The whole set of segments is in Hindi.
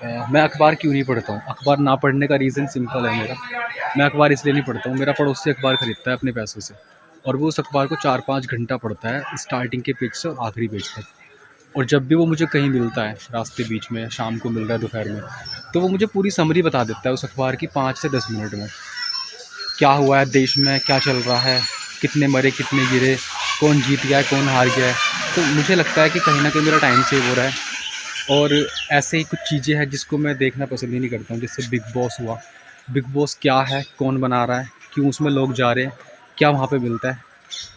मैं अखबार क्यों नहीं पढ़ता हूँ? अखबार ना पढ़ने का रीज़न सिंपल है मेरा। मैं अखबार इसलिए नहीं पढ़ता हूँ, मेरा पड़ोसी अखबार खरीदता है अपने पैसों से और वो उस अखबार को 4-5 घंटा पढ़ता है, स्टार्टिंग के पेज से और आखिरी पेज तक। और जब भी वो मुझे कहीं मिलता है, रास्ते बीच में, शाम को मिल रहा है दोपहर में, तो वो मुझे पूरी समरी बता देता है उस अखबार की 5 से 10 मिनट में। क्या हुआ है देश में, क्या चल रहा है, कितने मरे, कितने गिरे, कौन जीत गया है, कौन हार गया है। तो मुझे लगता है कि कहीं न कहीं मेरा टाइम सेव हो रहा है। और ऐसे ही कुछ चीज़ें हैं जिसको मैं देखना पसंद ही नहीं करता हूँ, जैसे बिग बॉस हुआ। बिग बॉस क्या है, कौन बना रहा है, क्यों उसमें लोग जा रहे हैं, क्या वहाँ पे मिलता है,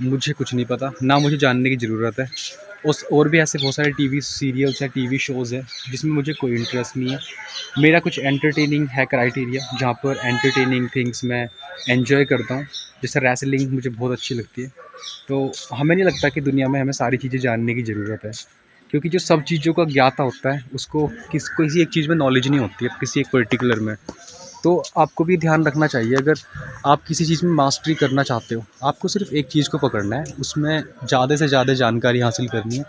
मुझे कुछ नहीं पता, ना मुझे जानने की ज़रूरत है। उस और भी ऐसे बहुत सारे टीवी सीरियल्स या टीवी शोज़ हैं जिसमें मुझे कोई इंटरेस्ट नहीं है। मेरा कुछ एंटरटेनिंग है क्राइटेरिया, जहाँ पर एंटरटेनिंग थिंग्स मैं एन्जॉय करता हूँ। जैसे रेसलिंग मुझे बहुत अच्छी लगती है। तो हमें नहीं लगता कि दुनिया में हमें सारी चीज़ें जानने की ज़रूरत है, क्योंकि जो सब चीज़ों का ज्ञाता होता है उसको किसी एक चीज़ में नॉलेज नहीं होती है, किसी एक पर्टिकुलर में। तो आपको भी ध्यान रखना चाहिए, अगर आप किसी चीज़ में मास्टरी करना चाहते हो, आपको सिर्फ़ एक चीज़ को पकड़ना है, उसमें ज़्यादा से ज़्यादा जानकारी हासिल करनी है।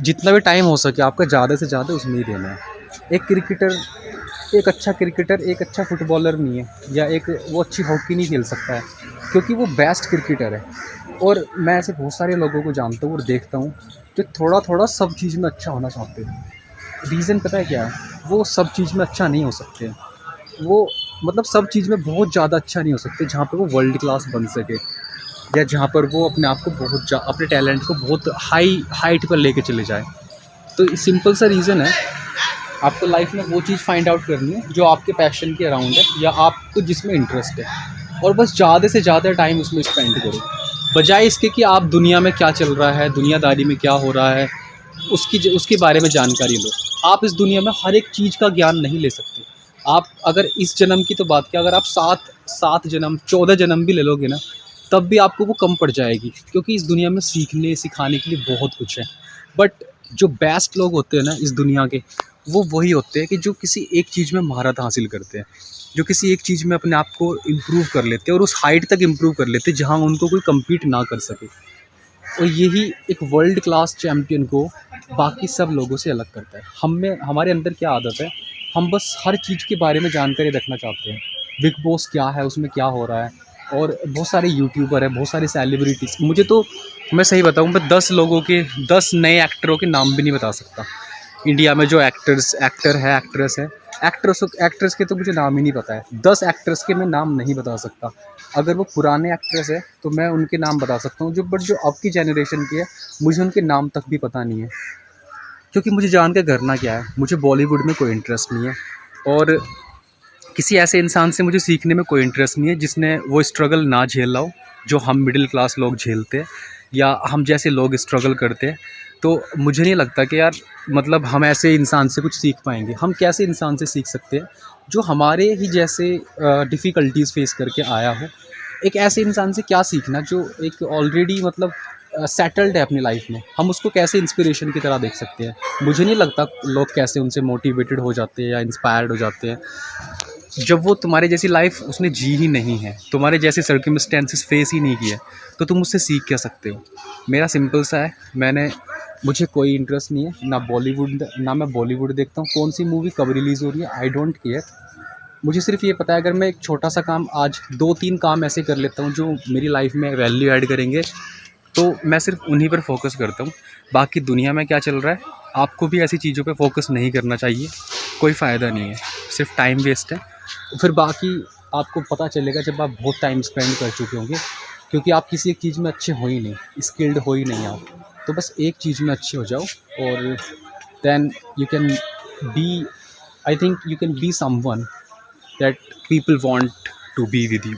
जितना भी टाइम हो सके आपका ज़्यादा से ज़्यादा उसमें ही देना है। एक क्रिकेटर एक अच्छा क्रिकेटर एक अच्छा फुटबॉलर नहीं है, या एक वो अच्छी हॉकी नहीं खेल सकता है, क्योंकि वो बेस्ट क्रिकेटर है। और मैं ऐसे बहुत सारे लोगों को जानता हूँ और देखता हूँ जो थोड़ा-थोड़ा सब चीज़ में अच्छा होना चाहते हैं। रीज़न पता है क्या है? वो सब चीज़ में अच्छा नहीं हो सकते। वो मतलब सब चीज़ में बहुत ज़्यादा अच्छा नहीं हो सकते जहाँ पे वो वर्ल्ड क्लास बन सके, या जहाँ पर वो अपने आप को अपने टैलेंट को बहुत हाई हाइट पर लेके चले जाए। तो सिंपल सा रीज़न है, आपको लाइफ में वो चीज़ फाइंड आउट करनी है जो आपके पैशन के अराउंड है या आपको जिसमें इंटरेस्ट है, और बस ज़्यादा से ज़्यादा टाइम उसमें स्पेंड करो, बजाय इसके कि आप दुनिया में क्या चल रहा है, दुनियादारी में क्या हो रहा है, उसके बारे में जानकारी लो। आप इस दुनिया में हर एक चीज़ का ज्ञान नहीं ले सकते। आप अगर इस जन्म की तो बात किया, अगर आप 7 जन्म 14 जन्म भी ले लोगे ना, तब भी आपको वो कम पड़ जाएगी, क्योंकि इस दुनिया में सीखने सिखाने के लिए बहुत कुछ है। बट जो बेस्ट लोग होते हैं ना इस दुनिया के, वो वही होते हैं कि जो किसी एक चीज़ में महारत हासिल करते हैं, जो किसी एक चीज़ में अपने आप को इम्प्रूव कर लेते हैं और उस हाइट तक इम्प्रूव कर लेते हैं जहाँ उनको कोई कम्पीट ना कर सके। और यही एक वर्ल्ड क्लास चैम्पियन को बाकी सब लोगों से अलग करता है। हमारे अंदर क्या आदत है, हम बस हर चीज़ के बारे में जानकारी रखना चाहते हैं। बिग बॉस क्या है, उसमें क्या हो रहा है, और बहुत सारे यूट्यूबर हैं, बहुत सारे सेलिब्रिटीज़। मुझे तो, मैं सही बताऊँ, मैं 10 लोगों के 10 नए एक्टरों के नाम भी नहीं बता सकता। इंडिया में जो एक्टर है, एक्ट्रेस है, एक्ट्रेस के तो मुझे नाम ही नहीं पता है। 10 एक्ट्रेस के मैं नाम नहीं बता सकता। अगर वो पुराने एक्ट्रेस है तो मैं उनके नाम बता सकता हूँ, जो अब की जनरेशन की है, मुझे उनके नाम तक भी पता नहीं है। क्योंकि मुझे जान के करना क्या है, मुझे बॉलीवुड में कोई इंटरेस्ट नहीं है, और किसी ऐसे इंसान से मुझे सीखने में कोई इंटरेस्ट नहीं है जिसने वो स्ट्रगल ना झेला हो जो हम मिडिल क्लास लोग झेलते हैं, या हम जैसे लोग स्ट्रगल करते हैं। तो मुझे नहीं लगता कि यार, मतलब हम ऐसे इंसान से कुछ सीख पाएंगे। हम कैसे इंसान से सीख सकते हैं जो हमारे ही जैसे डिफ़िकल्टीज़ फेस करके आया हो। एक ऐसे इंसान से क्या सीखना जो एक ऑलरेडी मतलब सेटल्ड है अपनी लाइफ में, हम उसको कैसे इंस्पिरेशन की तरह देख सकते हैं। मुझे नहीं लगता लोग कैसे उनसे मोटिवेटेड हो जाते हैं या इंस्पायर्ड हो जाते हैं, जब वो तुम्हारे जैसी लाइफ उसने जी ही नहीं है, तुम्हारे जैसे सर्कमस्टेंसेस फेस ही नहीं किए, तो तुम उससे सीख क्या सकते हो। मेरा सिंपल सा है, मुझे कोई इंटरेस्ट नहीं है, ना मैं बॉलीवुड देखता हूँ। कौन सी मूवी कब रिलीज़ हो रही है, आई डोंट केयर। मुझे सिर्फ ये पता है, अगर मैं एक छोटा सा काम, आज 2-3 काम ऐसे कर लेता हूँ जो मेरी लाइफ में वैल्यू ऐड करेंगे, तो मैं सिर्फ उन्हीं पर फोकस करता हूँ। बाकी दुनिया में क्या चल रहा है, आपको भी ऐसी चीज़ों पे फोकस नहीं करना चाहिए, कोई फ़ायदा नहीं है, सिर्फ टाइम वेस्ट है। फिर बाकी आपको पता चलेगा जब आप बहुत टाइम स्पेंड कर चुके होंगे, क्योंकि आप किसी एक चीज़ में अच्छे हो ही नहीं, स्किल्ड हो ही नहीं आप। तो बस एक चीज़ में अच्छे हो जाओ, और then you can be I think you can be someone that people want to be with you.